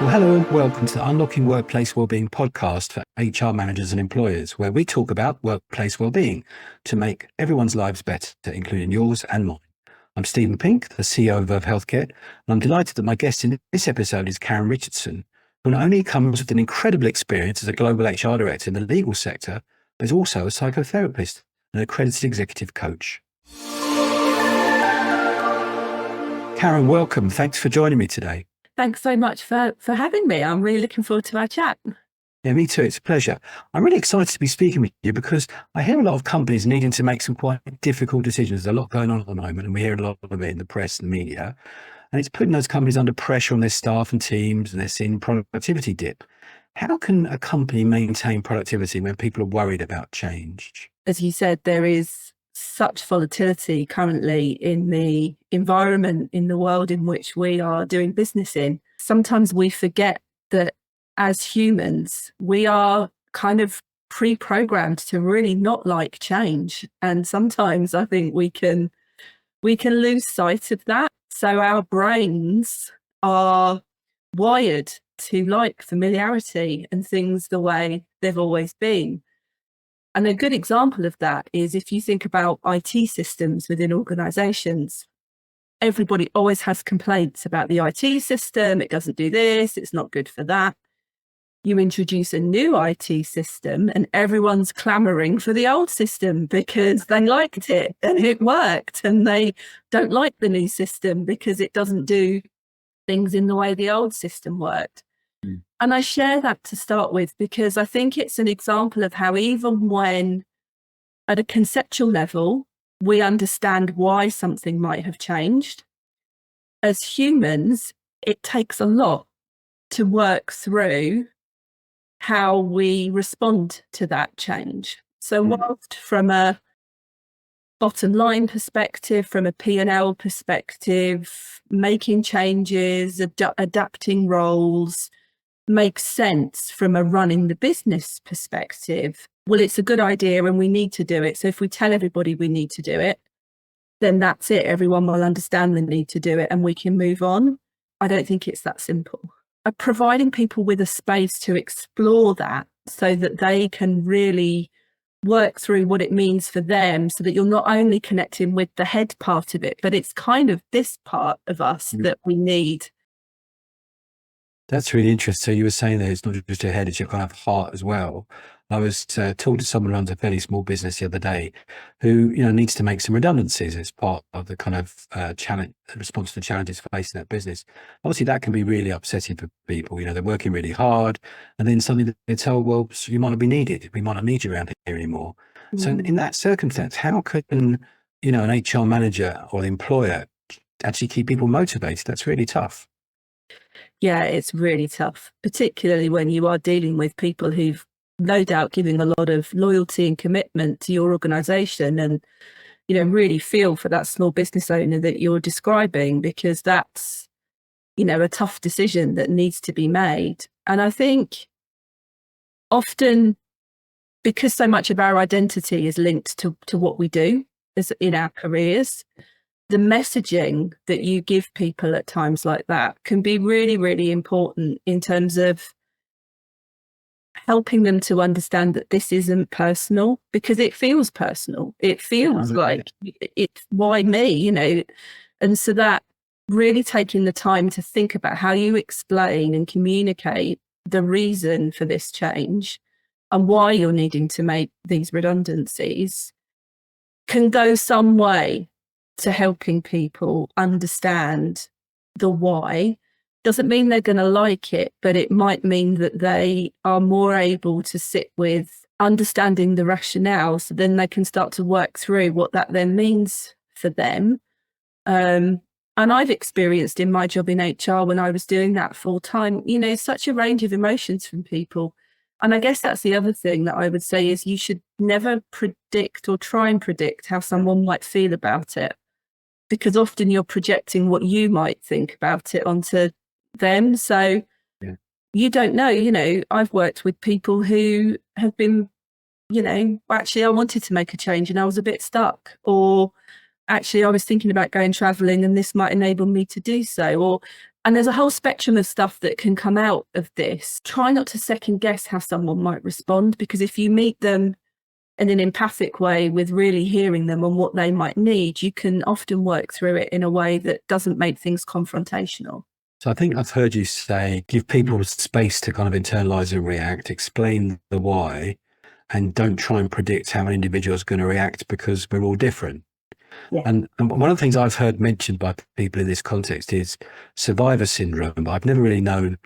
Well, hello and welcome to the Unlocking Workplace Wellbeing podcast for HR managers and employers, where we talk about workplace wellbeing to make everyone's lives better, including yours and mine. I'm Stephen Pink, the CEO of Verve Healthcare, and I'm delighted that my guest in this episode is Karen Richardson, who not only comes with an incredible experience as a global HR director in the legal sector, but is also a psychotherapist and an accredited executive coach. Karen, welcome. Thanks for joining me today. Thanks so much for having me. I'm really looking forward to our chat. Yeah, me too. It's a pleasure. I'm really excited to be speaking with you because I hear a lot of companies needing to make some quite difficult decisions. There's a lot going on at the moment, and we hear a lot of it in the press and media. And it's putting those companies under pressure on their staff and teams, and they're seeing productivity dip. How can a company maintain productivity when people are worried about change? As you said, there is such volatility currently in the environment, in the world in which we are doing business in. Sometimes we forget that as humans, we are kind of pre-programmed to really not like change. And sometimes I think we can lose sight of that. So our brains are wired to like familiarity and things the way they've always been. And a good example of that is if you think about IT systems within organizations, everybody always has complaints about the IT system. It doesn't do this. It's not good for that. You introduce a new IT system and everyone's clamoring for the old system because they liked it and it worked, and they don't like the new system because it doesn't do things in the way the old system worked. And I share that to start with because I think it's an example of how even when at a conceptual level, we understand why something might have changed, as humans, it takes a lot to work through how we respond to that change. So whilst from a bottom line perspective, from a P&L perspective, making changes, adapting roles, makes sense from a running the business perspective. Well, it's a good idea and we need to do it. So if we tell everybody we need to do it, then that's it. Everyone will understand the need to do it and we can move on. I don't think it's that simple. Providing people with a space to explore that so that they can really work through what it means for them, so that you're not only connecting with the head part of it, but it's kind of this part of us that we need. That's really interesting. So you were saying that it's not just your head, it's your kind of heart as well. I was talking to someone who runs a fairly small business the other day who, needs to make some redundancies as part of the kind of challenge, response to the challenges facing that business. Obviously, that can be really upsetting for people. They're working really hard and then suddenly they're told, well, so you might not be needed. We might not need you around here anymore. So in that circumstance, how can, an HR manager or employer actually keep people motivated? That's really tough. Yeah, it's really tough, particularly when you are dealing with people who've no doubt given a lot of loyalty and commitment to your organization, and, really feel for that small business owner that you're describing, because that's, a tough decision that needs to be made. And I think often, because so much of our identity is linked to what we do in our careers, the messaging that you give people at times like that can be really, really important in terms of helping them to understand that this isn't personal, because it feels personal. It feels like it's why me, and so that really taking the time to think about how you explain and communicate the reason for this change and why you're needing to make these redundancies can go some way to helping people understand the why. Doesn't mean they're going to like it, but it might mean that they are more able to sit with understanding the rationale, so then they can start to work through what that then means for them. And I've experienced in my job in HR, when I was doing that full time, such a range of emotions from people. And I guess that's the other thing that I would say is you should never predict or try and predict how someone might feel about it, because often you're projecting what you might think about it onto them. So you don't know, I've worked with people who have been, actually I wanted to make a change and I was a bit stuck, or actually I was thinking about going traveling and this might enable me to do so, or And there's a whole spectrum of stuff that can come out of this. Try not to second guess how someone might respond, because if you meet them in an empathic way with really hearing them and what they might need, you can often work through it in a way that doesn't make things confrontational. So I think I've heard you say, give people space to kind of internalize and react, explain the why, and don't try and predict how an individual is going to react because we're all different. Yeah. And one of the things I've heard mentioned by people in this context is survivor syndrome, but I've never really known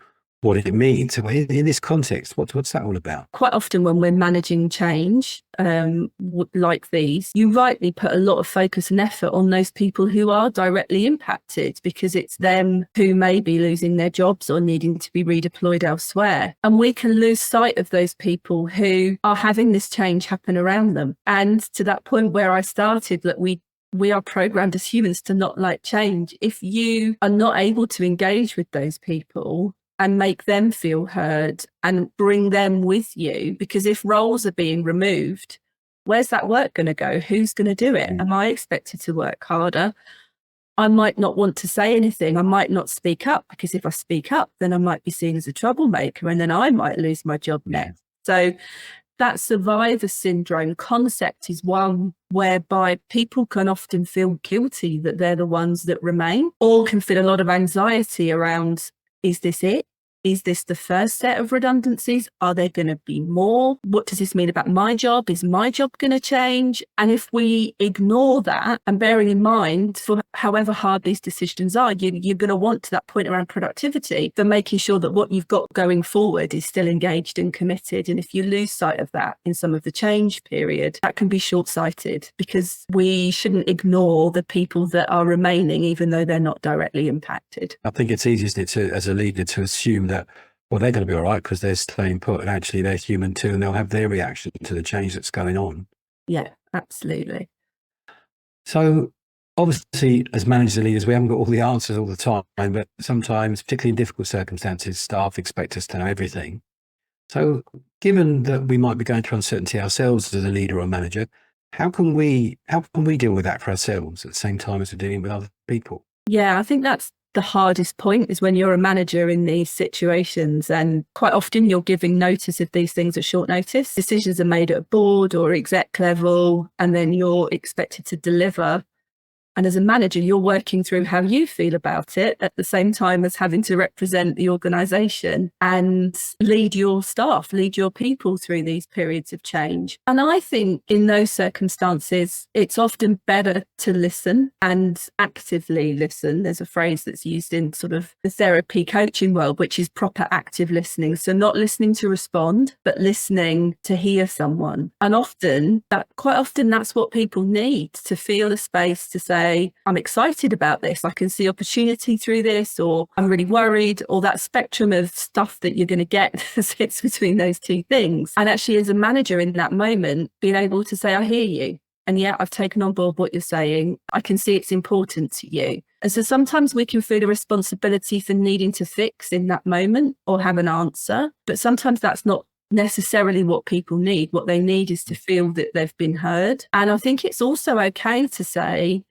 what it means. So in this context, what's that all about? Quite often when we're managing change like these, you rightly put a lot of focus and effort on those people who are directly impacted, because it's them who may be losing their jobs or needing to be redeployed elsewhere. And we can lose sight of those people who are having this change happen around them. And to that point where I started, that we are programmed as humans to not like change. If you are not able to engage with those people and make them feel heard and bring them with you, because if roles are being removed, where's that work going to go? Who's going to do it? Am I expected to work harder? I might not want to say anything. I might not speak up, because if I speak up, then I might be seen as a troublemaker and then I might lose my job next. So that survivor syndrome concept is one whereby people can often feel guilty that they're the ones that remain, or can feel a lot of anxiety around, is this it? Is this the first set of redundancies? Are there going to be more? What does this mean about my job? Is my job going to change? And if we ignore that, and bearing in mind, for however hard these decisions are, you're going to want to that point around productivity, for making sure that what you've got going forward is still engaged and committed. And if you lose sight of that in some of the change period, that can be short-sighted, because we shouldn't ignore the people that are remaining, even though they're not directly impacted. I think it's easy, isn't it, as a leader to assume that, well, they're going to be all right because they're staying put, and actually they're human too, and they'll have their reaction to the change that's going on. Yeah, absolutely. So obviously, as managers and leaders, we haven't got all the answers all the time, but sometimes, particularly in difficult circumstances, staff expect us to know everything. So given that we might be going through uncertainty ourselves as a leader or manager, how can we deal with that for ourselves at the same time as we're dealing with other people? Yeah, I think that's the hardest point, is when you're a manager in these situations, and quite often you're giving notice of these things at short notice. Decisions are made at a board or exec level, and then you're expected to deliver. And as a manager, you're working through how you feel about it at the same time as having to represent the organisation and lead your staff, lead your people through these periods of change. And I think in those circumstances, it's often better to listen, and actively listen. There's a phrase that's used in sort of the therapy coaching world, which is proper active listening. So not listening to respond, but listening to hear someone. And quite often that's what people need, to feel a space to say, I'm excited about this, I can see opportunity through this, or I'm really worried, or that spectrum of stuff that you're going to get sits between those two things. And actually, as a manager in that moment, being able to say, I hear you. And yeah, I've taken on board what you're saying. I can see it's important to you. And so sometimes we can feel a responsibility for needing to fix in that moment or have an answer. But sometimes that's not necessarily what people need. What they need is to feel that they've been heard. And I think it's also okay to say,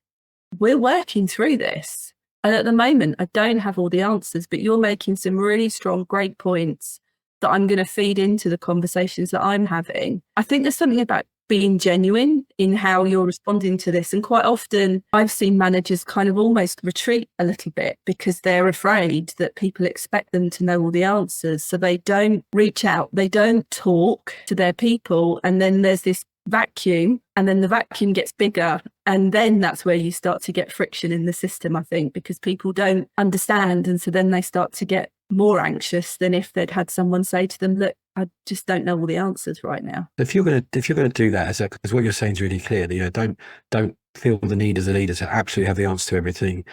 we're working through this. And at the moment, I don't have all the answers, but you're making some really strong, great points that I'm going to feed into the conversations that I'm having. I think there's something about being genuine in how you're responding to this. And quite often I've seen managers kind of almost retreat a little bit because they're afraid that people expect them to know all the answers. So they don't reach out, they don't talk to their people. And then there's this vacuum, and then the vacuum gets bigger, and then that's where you start to get friction in the system, I think, because people don't understand, and so then they start to get more anxious than if they'd had someone say to them, look, I just don't know all the answers right now. If you're going to do that, because what you're saying is really clear, don't feel the need as a leader to absolutely have the answer to everything.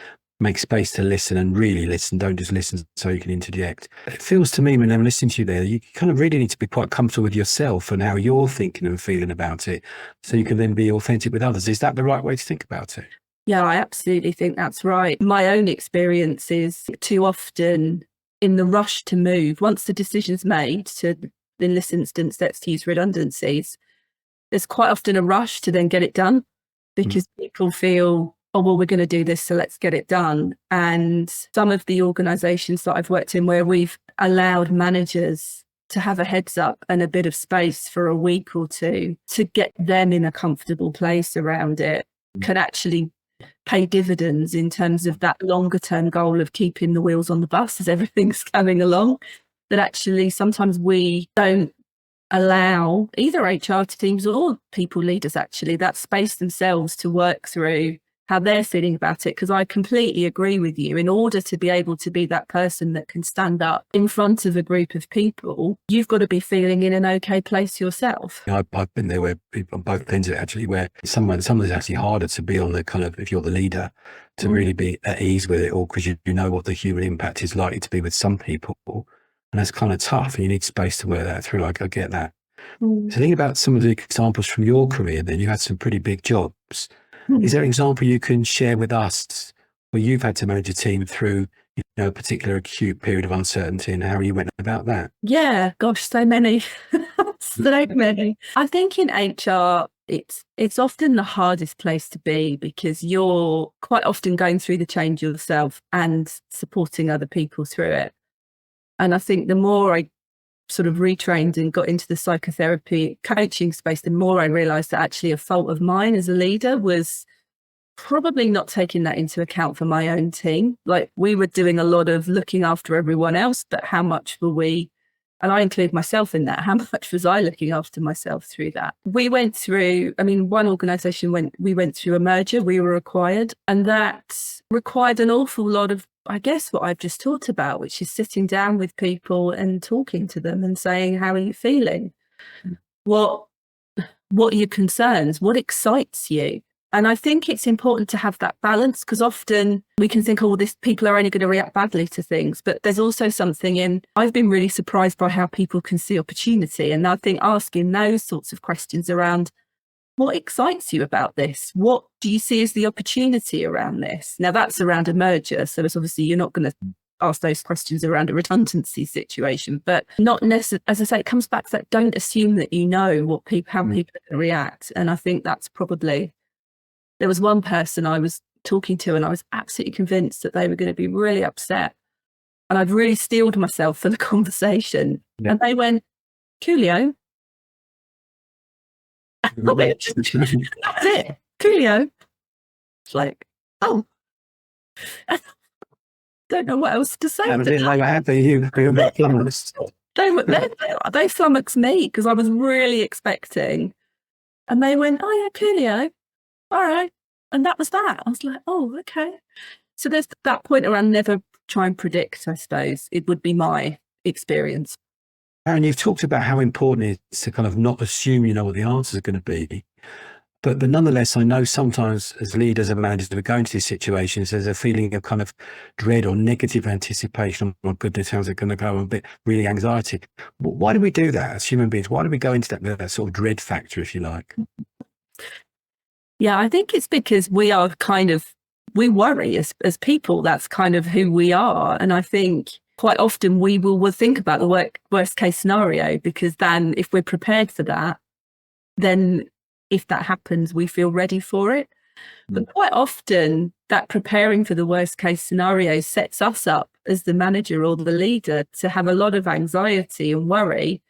Make space to listen, and really listen. Don't just listen so you can interject. It feels to me, when I'm listening to you there, you kind of really need to be quite comfortable with yourself and how you're thinking and feeling about it, so you can then be authentic with others. Is that the right way to think about it? Yeah, I absolutely think that's right. My own experience is too often in the rush to move, once the decision's made to, in this instance, let's use redundancies, there's quite often a rush to then get it done, because people feel oh, well, we're going to do this, so let's get it done. And some of the organisations that I've worked in where we've allowed managers to have a heads up and a bit of space for a week or two to get them in a comfortable place around it can actually pay dividends in terms of that longer term goal of keeping the wheels on the bus as everything's coming along. That actually sometimes we don't allow either HR teams or people leaders actually that space themselves to work through how they're feeling about it. Because I completely agree with you. In order to be able to be that person that can stand up in front of a group of people, you've got to be feeling in an okay place yourself. I've been there where people on both ends actually, where sometimes it's actually harder to be on the kind of, if you're the leader, to really be at ease with it all, because you know what the human impact is likely to be with some people. And that's kind of tough, and you need space to work that through. I get that. So think about some of the examples from your career then. You had some pretty big jobs. Is there an example you can share with us where you've had to manage a team through, a particular acute period of uncertainty, and how you went about that? Yeah, gosh, so many. So many. I think in HR, it's often the hardest place to be because you're quite often going through the change yourself and supporting other people through it. And I think the more I sort of retrained and got into the psychotherapy coaching space, the more I realized that actually a fault of mine as a leader was probably not taking that into account for my own team. Like, we were doing a lot of looking after everyone else, but how much were we, and I include myself in that, how much was I looking after myself through that? We went through, one organization we went through a merger, we were acquired, and that required an awful lot of, I guess, what I've just talked about, which is sitting down with people and talking to them and saying, how are you feeling? What are your concerns? What excites you? And I think it's important to have that balance, because often we can think, oh, people are only going to react badly to things. But there's also something in, I've been really surprised by how people can see opportunity. And I think asking those sorts of questions around, what excites you about this? What do you see as the opportunity around this? Now, that's around a merger. So it's obviously, you're not going to ask those questions around a redundancy situation, but not necessarily, as I say, it comes back to that, don't assume that you know how people are going to react. And I think that's probably, there was one person I was talking to and I was absolutely convinced that they were going to be really upset. And I'd really steeled myself for the conversation. Yeah. And they went, Coolio. That's it. Coolio. It's like, oh, I don't know what else to say. They were happy. You were flummoxed. They flummoxed me because I was really expecting. And they went, oh, yeah, Coolio. All right. And that was that. I was like, oh, okay. So there's that point around never try and predict, I suppose. It would be my experience. Karen, you've talked about how important it is to kind of not assume you know what the answers are going to be. But nonetheless, I know sometimes as leaders and managers that are going to these situations, there's a feeling of kind of dread or negative anticipation. Oh, goodness, how's it going to go? A bit really anxiety. Why do we do that as human beings? Why do we go into that sort of dread factor, if you like? Yeah, I think it's because we worry as people. That's kind of who we are. And I think quite often we will think about the worst case scenario, because then if we're prepared for that, then if that happens, we feel ready for it. But quite often that preparing for the worst case scenario sets us up as the manager or the leader to have a lot of anxiety and worry,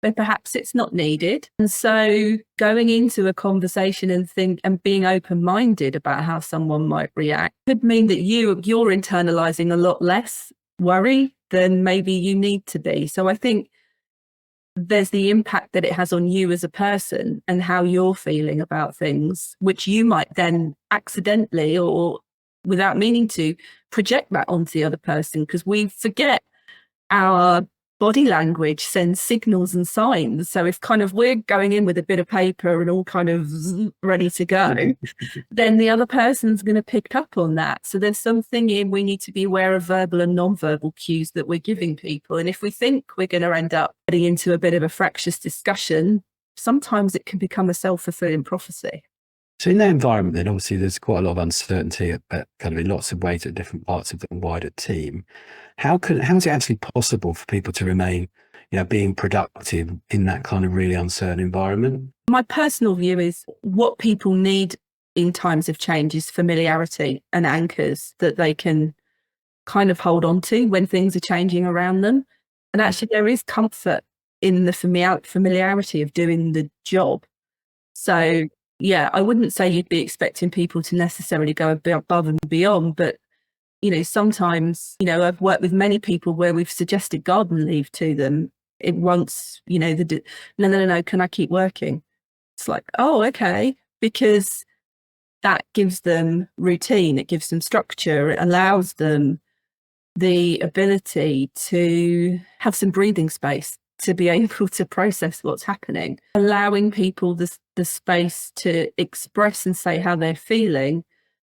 but perhaps it's not needed. And so going into a conversation and being open-minded about how someone might react could mean that you're internalizing a lot less worry than maybe you need to be. So I think there's the impact that it has on you as a person and how you're feeling about things, which you might then accidentally or without meaning to project that onto the other person, because we forget our body language sends signals and signs. So if kind of we're going in with a bit of paper and all kind of ready to go, then the other person's going to pick up on that. So there's something we need to be aware of verbal and non-verbal cues that we're giving people. And if we think we're going to end up getting into a bit of a fractious discussion, sometimes it can become a self-fulfilling prophecy. So in that environment, then obviously there's quite a lot of uncertainty at kind of in lots of ways at different parts of the wider team. How is it actually possible for people to remain, being productive in that kind of really uncertain environment? My personal view is what people need in times of change is familiarity and anchors that they can kind of hold on to when things are changing around them. And actually, there is comfort in the familiarity of doing the job. So, yeah, I wouldn't say you'd be expecting people to necessarily go above and beyond, but sometimes, I've worked with many people where we've suggested garden leave to them. It once, no, can I keep working? It's like, oh, okay, because that gives them routine, it gives them structure, it allows them the ability to have some breathing space, to be able to process what's happening, allowing people the space to express and say how they're feeling.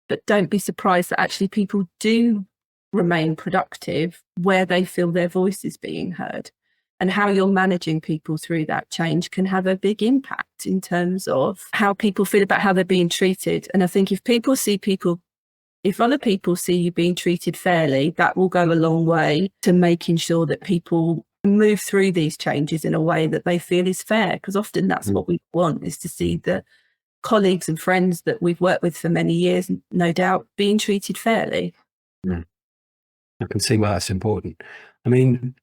But don't be surprised that actually people do remain productive where they feel their voice is being heard. And how you're managing people through that change can have a big impact in terms of how people feel about how they're being treated. And I think if other people see you being treated fairly, that will go a long way to making sure that people move through these changes in a way that they feel is fair. Because often that's what we want, is to see the colleagues and friends that we've worked with for many years, no doubt, being treated fairly. I can see why that's important. I mean,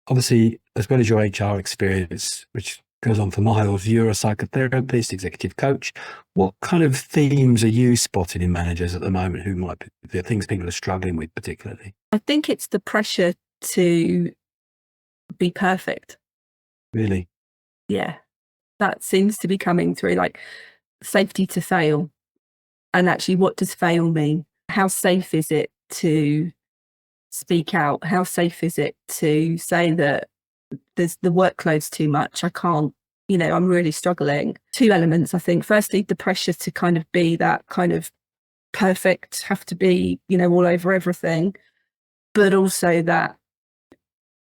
obviously, as well as your HR experience, which goes on for miles, you're a psychotherapist, executive coach. What kind of themes are you spotting in managers at the moment who might be the things people are struggling with particularly? I think it's the pressure to be perfect. Really? Yeah, that seems to be coming through, like safety to fail. And actually, what does fail mean? How safe is it to speak out? How safe is it to say that the workload's too much? I can't, I'm really struggling. Two elements, I think. Firstly, the pressure to kind of be that kind of perfect, have to be, all over everything. But also that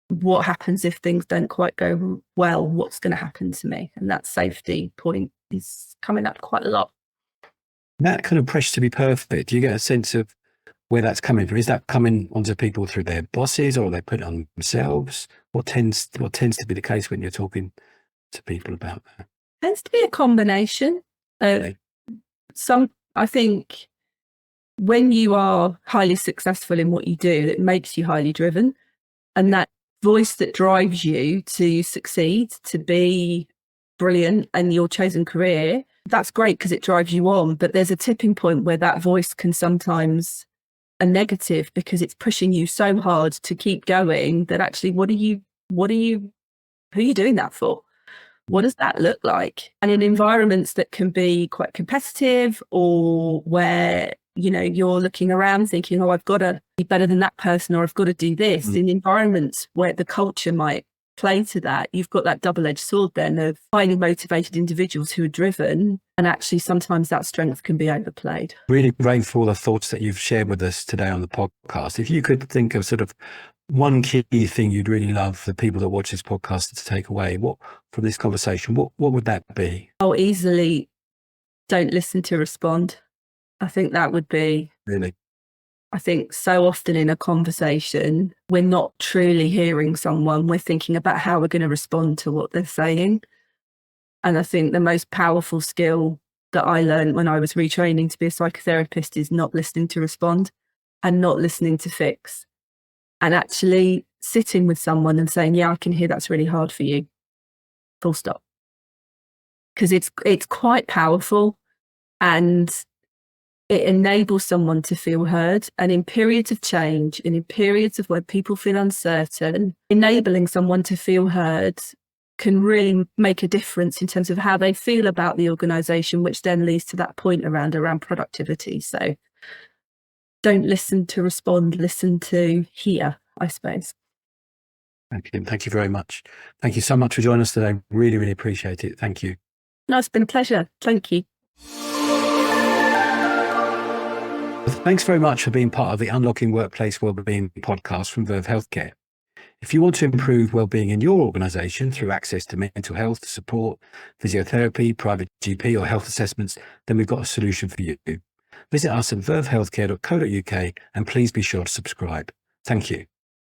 what happens if things don't quite go well? What's going to happen to me? And that safety point is coming up quite a lot. That kind of pressure to be perfect, do you get a sense of where that's coming from? Is that coming onto people through their bosses, or they put it on themselves? What tends to be the case when you're talking to people about that? Tends to be a combination. Okay. I think when you are highly successful in what you do, it makes you highly driven. And that voice that drives you to succeed, to be brilliant in your chosen career, that's great because it drives you on. But there's a tipping point where that voice can sometimes a negative, because it's pushing you so hard to keep going that actually, who are you doing that for? What does that look like? And in environments that can be quite competitive, or where, you're looking around thinking, oh, I've got to be better than that person, or I've got to do this. In environments where the culture might play to that, you've got that double-edged sword then of highly motivated individuals who are driven, and actually sometimes that strength can be overplayed. Really grateful for the thoughts that you've shared with us today on the podcast. If you could think of sort of one key thing you'd really love the people that watch this podcast to take away from this conversation, what would that be? Oh, easily don't listen to respond. I think that would be... Really? I think so often in a conversation, we're not truly hearing someone. We're thinking about how we're going to respond to what they're saying. And I think the most powerful skill that I learned when I was retraining to be a psychotherapist is not listening to respond and not listening to fix. And actually sitting with someone and saying, yeah, I can hear that's really hard for you. Full stop. Because it's quite powerful, and it enables someone to feel heard. And in periods of change and in periods of where people feel uncertain, enabling someone to feel heard can really make a difference in terms of how they feel about the organisation, which then leads to that point around productivity. So don't listen to respond, listen to hear, I suppose. Thank you very much. Thank you so much for joining us today. Really, really appreciate it. Thank you. No, it's been a pleasure. Thank you. Thanks very much for being part of the Unlocking Workplace Wellbeing podcast from Verve Healthcare. If you want to improve wellbeing in your organisation through access to mental health support, physiotherapy, private GP or health assessments, then we've got a solution for you. Visit us at vervehealthcare.co.uk and please be sure to subscribe. Thank you.